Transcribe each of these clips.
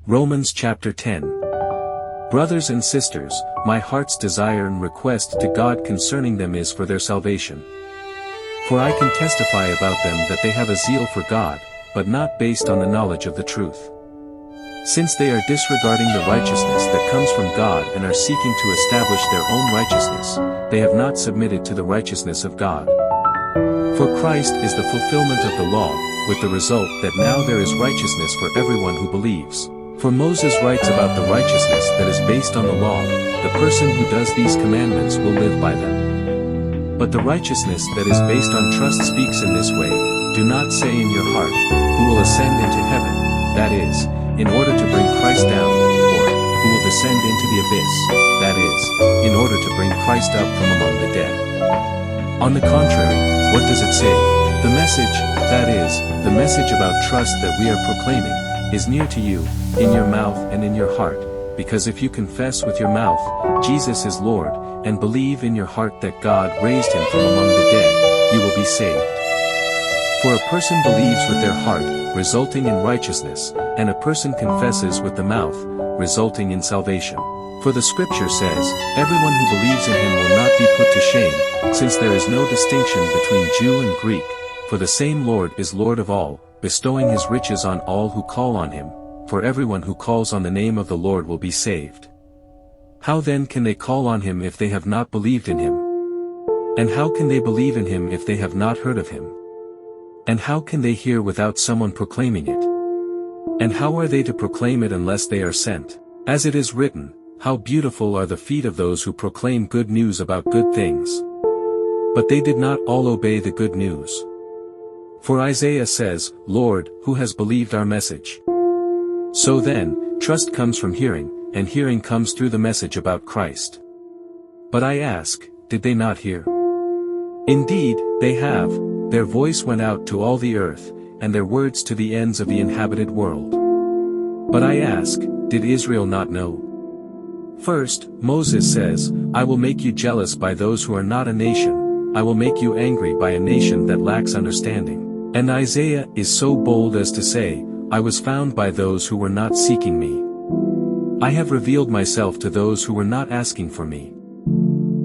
Romans chapter 10. Brothers and sisters, my heart's desire and request to God concerning them is for their salvation. For I can testify about them that they have a zeal for God, but not based on the knowledge of the truth. Since they are disregarding the righteousness that comes from God and are seeking to establish their own righteousness, they have not submitted to the righteousness of God. For Christ is the fulfillment of the law, with the result that now there is righteousness for everyone who believes. For Moses writes about the righteousness that is based on the law, the person who does these commandments will live by them. But the righteousness that is based on trust speaks in this way, do not say in your heart, who will ascend into heaven, that is, in order to bring Christ down, or, who will descend into the abyss, that is, in order to bring Christ up from among the dead. On the contrary, what does it say? The message, that is, the message about trust that we are proclaiming, is near to you, in your mouth and in your heart, because if you confess with your mouth, Jesus is Lord, and believe in your heart that God raised him from among the dead, you will be saved. For a person believes with their heart, resulting in righteousness, and a person confesses with the mouth, resulting in salvation. For the scripture says, everyone who believes in him will not be put to shame, since there is no distinction between Jew and Greek, for the same Lord is Lord of all, bestowing his riches on all who call on him, for everyone who calls on the name of the Lord will be saved. How then can they call on him if they have not believed in him? And how can they believe in him if they have not heard of him? And how can they hear without someone proclaiming it? And how are they to proclaim it unless they are sent? As it is written, how beautiful are the feet of those who proclaim good news about good things. But they did not all obey the good news. For Isaiah says, Lord, who has believed our message? So then, trust comes from hearing, and hearing comes through the message about Christ. But I ask, did they not hear? Indeed, they have. Their voice went out to all the earth, and their words to the ends of the inhabited world. But I ask, did Israel not know? First, Moses says, I will make you jealous by those who are not a nation, I will make you angry by a nation that lacks understanding. And Isaiah is so bold as to say, I was found by those who were not seeking me. I have revealed myself to those who were not asking for me.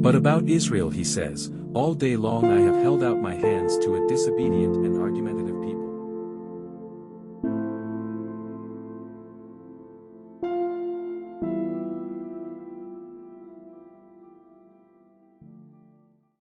But about Israel he says, all day long I have held out my hands to a disobedient and argumentative people.